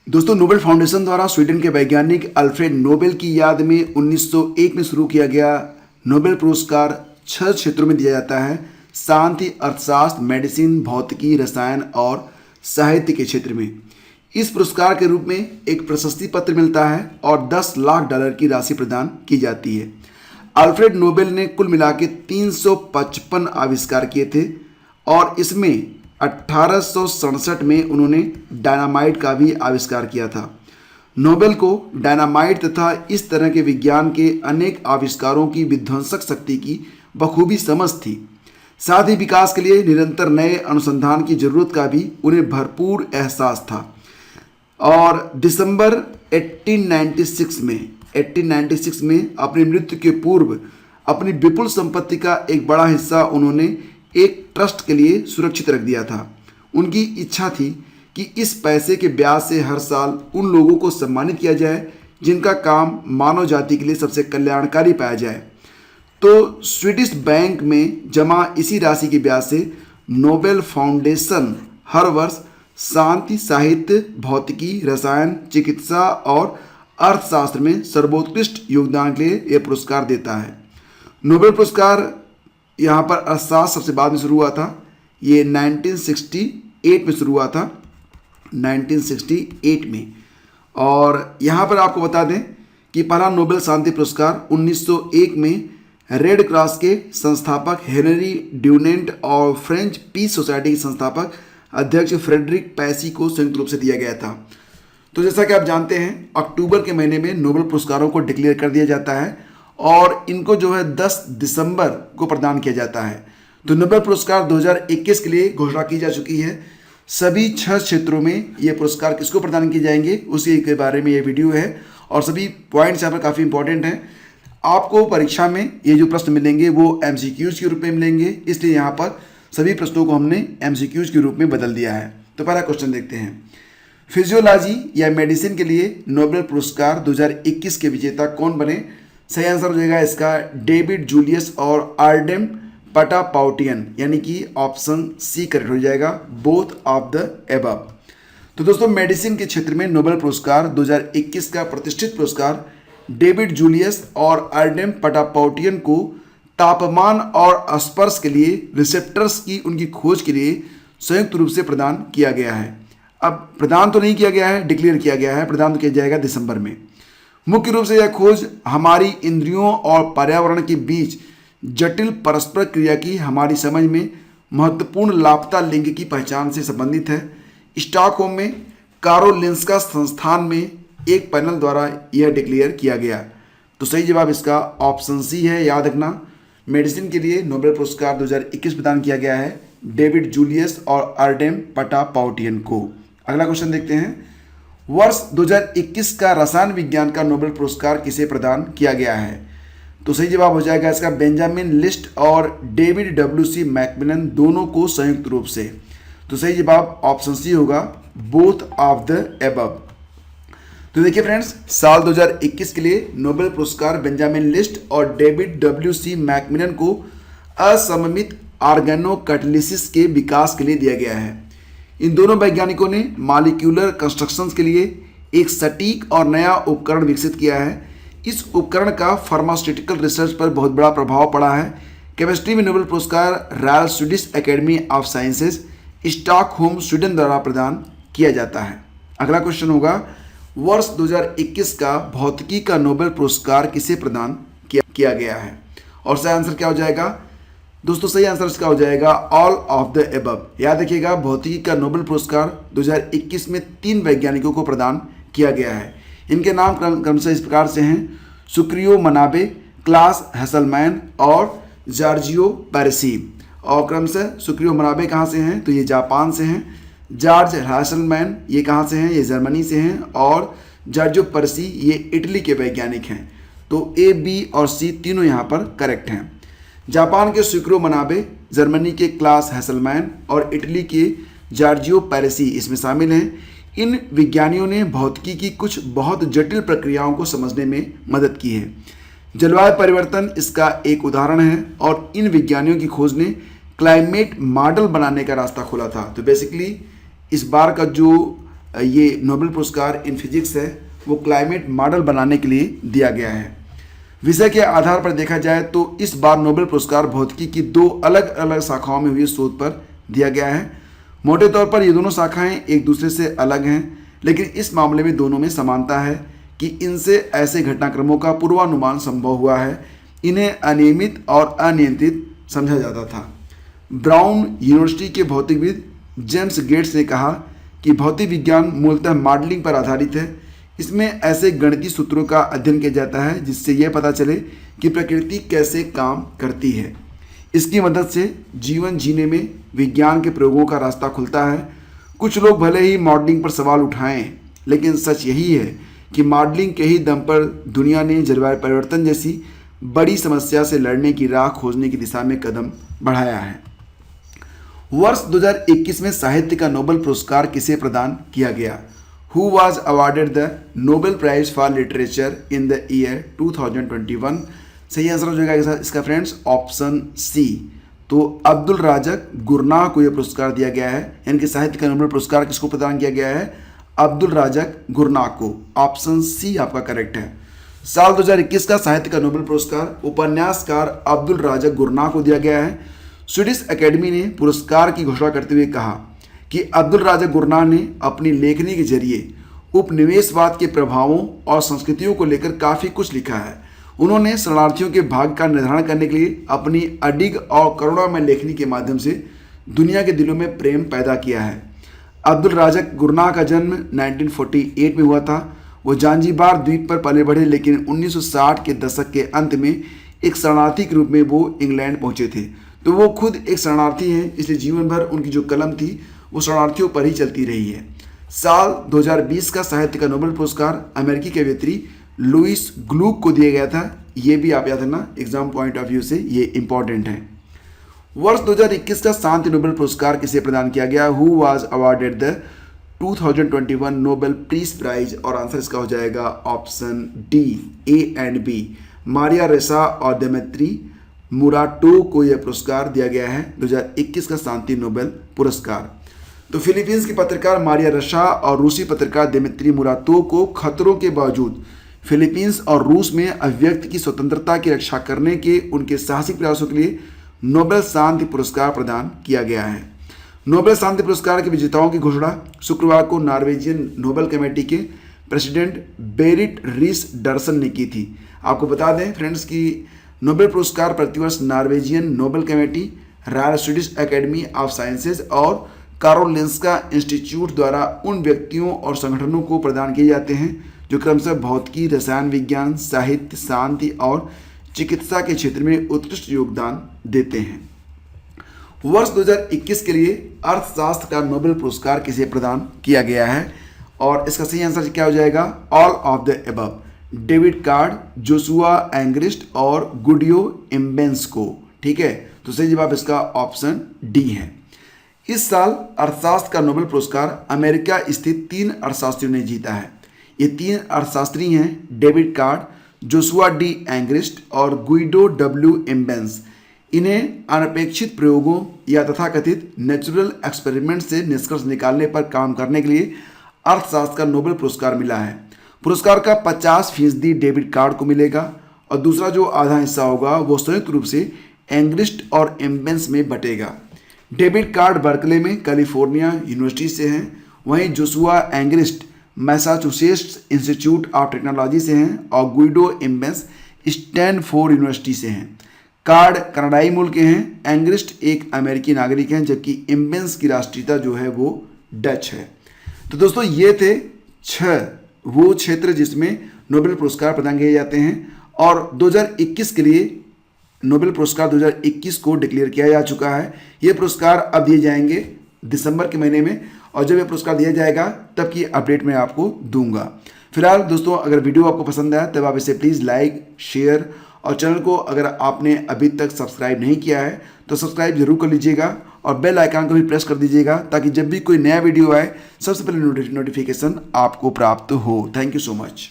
दोस्तों, Nobel foundation द्वारा Sweden के वैज्ञानिक अल्फ्रेड नोबेल की याद में 1901 में शुरू किया गया नोबेल पुरस्कार 6 क्षेत्रों में दिया जाता है। शांति, अर्थशास्त्र, मेडिसिन, भौतिकी, रसायन और साहित्य के क्षेत्र में। इस पुरस्कार के रूप में एक प्रशस्ति पत्र मिलता है और 10 लाख डॉलर की राशि प्रदान की जाती है। अल्फ्रेड नोबेल ने कुल मिला के 355 आविष्कार किए थे और इसमें 1867 में उन्होंने डायनामाइट का भी आविष्कार किया था। नोबेल को डायनामाइट तथा इस तरह के विज्ञान के अनेक आविष्कारों की विध्वंसक शक्ति की बखूबी समझ थी। साथ ही विकास के लिए निरंतर नए अनुसंधान की जरूरत का भी उन्हें भरपूर एहसास था। और दिसंबर 1896 में अपनी मृत्यु के पूर्व अपनी विपुल संपत्ति का एक बड़ा हिस्सा उन्होंने एक ट्रस्ट के लिए सुरक्षित रख दिया था। उनकी इच्छा थी कि इस पैसे के ब्याज से हर साल उन लोगों को सम्मानित किया जाए जिनका काम मानव जाति के लिए सबसे कल्याणकारी पाया जाए। तो स्वीडिश बैंक में जमा इसी राशि के ब्याज से नोबेल फाउंडेशन हर वर्ष शांति, साहित्य, भौतिकी, रसायन, चिकित्सा और अर्थशास्त्र में सर्वोत्कृष्ट योगदान के लिए यह पुरस्कार देता है। नोबेल पुरस्कार यहाँ पर अर्थशास्त्र सबसे बाद में शुरू हुआ था। ये 1968 में शुरू हुआ था, 1968 में। और यहाँ पर आपको बता दें कि पहला नोबेल शांति पुरस्कार 1901 में रेड क्रॉस के संस्थापक हेनरी ड्यूनेंट और फ्रेंच पीस सोसाइटी के संस्थापक अध्यक्ष फ्रेडरिक पैसी को संयुक्त रूप से दिया गया था। तो जैसा कि आप जानते हैं, अक्टूबर के महीने में नोबेल पुरस्कारों को डिक्लेयर कर दिया जाता है और इनको जो है 10 दिसंबर को प्रदान किया जाता है। तो नोबेल पुरस्कार 2021 के लिए घोषणा की जा चुकी है। सभी 6 क्षेत्रों में ये पुरस्कार किसको प्रदान किए जाएंगे उसी के बारे में ये वीडियो है और सभी पॉइंट्स यहाँ पर काफ़ी इंपॉर्टेंट हैं। आपको परीक्षा में ये जो प्रश्न मिलेंगे वो MCQs के रूप में मिलेंगे, इसलिए यहाँ पर सभी प्रश्नों को हमने MCQs के रूप में बदल दिया है। तो पहला क्वेश्चन देखते हैं। फिजियोलॉजी या मेडिसिन के लिए नोबेल पुरस्कार 2021 के विजेता कौन बने? सही आंसर हो जाएगा इसका डेविड जूलियस और आर्डेम पटापाउटियन, यानी कि ऑप्शन सी करेक्ट हो जाएगा, बोथ ऑफ द एबव। तो दोस्तों, मेडिसिन के क्षेत्र में नोबेल पुरस्कार 2021 का प्रतिष्ठित पुरस्कार डेविड जूलियस और आर्डेम पटापाउटियन को तापमान और स्पर्श के लिए रिसेप्टर्स की उनकी खोज के लिए संयुक्त रूप से प्रदान किया गया है। अब प्रदान तो नहीं किया गया है, डिक्लेयर किया गया है। प्रदान किया जाएगा दिसंबर में। मुख्य रूप से यह खोज हमारी इंद्रियों और पर्यावरण के बीच जटिल परस्पर क्रिया की हमारी समझ में महत्वपूर्ण लापता लिंग की पहचान से संबंधित है। स्टॉकहोम में कारोलिंस्का संस्थान में एक पैनल द्वारा यह डिक्लेयर किया गया। तो सही जवाब इसका ऑप्शन सी है, याद रखना। मेडिसिन के लिए नोबेल पुरस्कार 2021 प्रदान किया गया है डेविड जूलियस और आर्डेम पटापाउटियन को। अगला क्वेश्चन देखते हैं। वर्ष 2021 का रसायन विज्ञान का नोबेल पुरस्कार किसे प्रदान किया गया है? तो सही जवाब हो जाएगा इसका बेंजामिन लिस्ट और डेविड WC मैकमिलन, दोनों को संयुक्त रूप से। तो सही जवाब ऑप्शन सी होगा, बोथ ऑफ द एबव। तो देखिए फ्रेंड्स, साल 2021 के लिए नोबेल पुरस्कार बेंजामिन लिस्ट और डेविड WC मैकमिलन को असममित ऑर्गेनोकैटालिसिस के विकास के लिए दिया गया है। इन दोनों वैज्ञानिकों ने मॉलिक्यूलर कंस्ट्रक्शंस के लिए एक सटीक और नया उपकरण विकसित किया है। इस उपकरण का फार्मास्यूटिकल रिसर्च पर बहुत बड़ा प्रभाव पड़ा है। केमिस्ट्री में नोबेल पुरस्कार royal Swedish academy of sciences, Stockholm, Sweden द्वारा प्रदान किया जाता है। अगला क्वेश्चन होगा, वर्ष 2021 का भौतिकी का नोबेल पुरस्कार किसे प्रदान किया गया है? और सही आंसर क्या हो जाएगा दोस्तों? सही आंसर इसका हो जाएगा ऑल ऑफ द एबव। याद रखिएगा, भौतिकी का नोबेल पुरस्कार 2021 में 3 वैज्ञानिकों को प्रदान किया गया है। इनके नाम क्रमशः इस प्रकार से हैं: सुक्रियो मनाबे, क्लास हेसलमैन और जॉर्जियो पैरेसी। और क्रमशः सुक्रियो मनाबे कहाँ से हैं? तो ये जापान से हैं। जॉर्ज हेसलमैन ये कहाँ से हैं? ये जर्मनी से हैं। और जॉर्जियो पैरेसी ये इटली के वैज्ञानिक हैं। तो A, B और C तीनों यहाँ पर करेक्ट हैं। जापान के सुक्रियो मनाबे, जर्मनी के क्लास हेसलमैन और इटली के जॉर्जियो पैरेसी इसमें शामिल हैं। इन विज्ञानियों ने भौतिकी की कुछ बहुत जटिल प्रक्रियाओं को समझने में मदद की है। जलवायु परिवर्तन इसका एक उदाहरण है और इन विज्ञानियों की खोज ने क्लाइमेट मॉडल बनाने का रास्ता खोला था। तो बेसिकली इस बार का जो ये नोबेल पुरस्कार इन फिजिक्स है वो क्लाइमेट मॉडल बनाने के लिए दिया गया है। विषय के आधार पर देखा जाए तो इस बार नोबेल पुरस्कार भौतिकी की 2 अलग अलग शाखाओं में हुई शोध पर दिया गया है। मोटे तौर पर ये दोनों शाखाएं एक दूसरे से अलग हैं, लेकिन इस मामले में दोनों में समानता है कि इनसे ऐसे घटनाक्रमों का पूर्वानुमान संभव हुआ है। इन्हें अनियमित और अनियंत्रित समझा जाता था। ब्राउन यूनिवर्सिटी के भौतिकविद जेम्स गेट्स ने कहा कि भौतिक विज्ञान मूलतः मॉडलिंग पर आधारित है। इसमें ऐसे गणितीय सूत्रों का अध्ययन किया जाता है जिससे यह पता चले कि प्रकृति कैसे काम करती है। इसकी मदद से जीवन जीने में विज्ञान के प्रयोगों का रास्ता खुलता है। कुछ लोग भले ही मॉडलिंग पर सवाल उठाएं, लेकिन सच यही है कि मॉडलिंग के ही दम पर दुनिया ने जलवायु परिवर्तन जैसी बड़ी समस्या से लड़ने की राह खोजने की दिशा में कदम बढ़ाया है। वर्ष 2021 में साहित्य का नोबेल पुरस्कार किसे प्रदान किया गया? Who was awarded the Nobel Prize for Literature in the year 2021? सही आंसर हो जाएगा इसका फ्रेंड्स ऑप्शन सी। तो अब्दुल राज़क गुरनाह को यह पुरस्कार दिया गया है, यानी कि साहित्य का नोबेल पुरस्कार किसको प्रदान किया गया है? अब्दुल राज़क गुरनाह को। ऑप्शन सी आपका करेक्ट है। साल 2021 का साहित्य का नोबेल पुरस्कार उपन्यासकार अब्दुल राज़क गुरनाह को दिया गया है। स्वीडिश एकेडमी ने पुरस्कार की घोषणा करते हुए कहा कि अब्दुल राज़क गुरनाह ने अपनी लेखनी के जरिए उपनिवेशवाद के प्रभावों और संस्कृतियों को लेकर काफ़ी कुछ लिखा है। उन्होंने शरणार्थियों के भाग्य का निर्धारण करने के लिए अपनी अडिग और करुणामय लेखनी के माध्यम से दुनिया के दिलों में प्रेम पैदा किया है। अब्दुल राज़क गुरनाह का जन्म 1948 में हुआ था। वो जांजीबार द्वीप पर पले बढ़े, लेकिन 1960 के दशक के अंत में एक शरणार्थी के रूप में वो इंग्लैंड पहुंचे थे। तो वो खुद एक शरणार्थी हैं, इसलिए जीवन भर उनकी जो कलम थी वो शरणार्थियों पर ही चलती रही है। साल 2020 का साहित्य का नोबेल पुरस्कार अमेरिकी कवयित्री लुइस ग्लूक को दिया गया था। ये भी आप याद रखना, एग्जाम पॉइंट ऑफ व्यू से ये इंपॉर्टेंट है। वर्ष 2021 का शांति नोबेल पुरस्कार किसे प्रदान किया गया? Who was awarded the 2021 Nobel peace prize? और आंसर इसका हो जाएगा option D, A and B. Maria Ressa और दिमित्री मुराटोव को यह पुरस्कार दिया गया है 2021 का शांति नोबेल पुरस्कार। तो फिलीपींस की पत्रकार मारिया रेसा और रूसी पत्रकार दिमित्री मुराटोव को खतरों के बावजूद फिलीपींस और रूस में अभिव्यक्ति की स्वतंत्रता की रक्षा करने के उनके साहसिक प्रयासों के लिए नोबेल शांति पुरस्कार प्रदान किया गया है। नोबेल शांति पुरस्कार के विजेताओं की घोषणा शुक्रवार को नॉर्वेजियन नोबेल कमेटी के प्रेसिडेंट बेरिट रीस डर्सन ने की थी। आपको बता दें फ्रेंड्स कि नोबेल पुरस्कार प्रतिवर्ष Norwegian Nobel committee, royal Swedish academy of sciences और कारोलिंस्का इंस्टीट्यूट द्वारा उन व्यक्तियों और संगठनों को प्रदान किए जाते हैं जो क्रमशः भौतिकी, रसायन विज्ञान, साहित्य, शांति और चिकित्सा के क्षेत्र में उत्कृष्ट योगदान देते हैं। वर्ष 2021 के लिए अर्थशास्त्र का नोबेल पुरस्कार किसे प्रदान किया गया है? और इसका सही आंसर क्या हो जाएगा? All of the above. David card, Joshua Angrist और गुडियो इम्बेंस को। ठीक है, तो सही जवाब इसका ऑप्शन डी है। इस साल अर्थशास्त्र का नोबेल पुरस्कार अमेरिका स्थित 3 अर्थशास्त्रियों ने जीता है। ये 3 अर्थशास्त्री हैं David card, Joshua D Angrist और गुइडो डब्ल्यू इम्बेंस। इन्हें अनपेक्षित प्रयोगों या तथाकथित नेचुरल एक्सपेरिमेंट से निष्कर्ष निकालने पर काम करने के लिए अर्थशास्त्र का नोबेल पुरस्कार मिला है। पुरस्कार का 50% डेविड कार्ड को मिलेगा और दूसरा जो आधा हिस्सा होगा वो संयुक्त रूप से एंग्रिस्ट और इम्बेंस में बटेगा। डेविड कार्ड बर्कले में कैलिफोर्निया यूनिवर्सिटी से हैं, वहीं Joshua Angrist Massachusetts institute of technology से हैं और गुइडो इम्बेंस स्टैनफोर्ड यूनिवर्सिटी से हैं। कार्ड कनाडाई मूल के हैं, एंग्रिस्ट एक अमेरिकी नागरिक हैं, जबकि इम्बेंस की राष्ट्रीयता जो है वो डच है। तो दोस्तों ये थे 6 वो क्षेत्र जिसमें नोबेल पुरस्कार प्रदान किए जाते हैं और 2021 के लिए नोबेल पुरस्कार 2021 को डिक्लेयर किया जा चुका है। ये पुरस्कार अब दिए जाएंगे दिसंबर के महीने में और जब ये पुरस्कार दिया जाएगा तब की अपडेट मैं आपको दूंगा। फिलहाल दोस्तों अगर वीडियो आपको पसंद आया तब आप इसे प्लीज़ लाइक, शेयर और चैनल को अगर आपने अभी तक सब्सक्राइब नहीं किया है तो सब्सक्राइब जरूर कर लीजिएगा और बेल आइकन को भी प्रेस कर दीजिएगा ताकि जब भी कोई नया वीडियो आए सबसे पहले नोटिफिकेशन आपको प्राप्त हो। Thank you so much.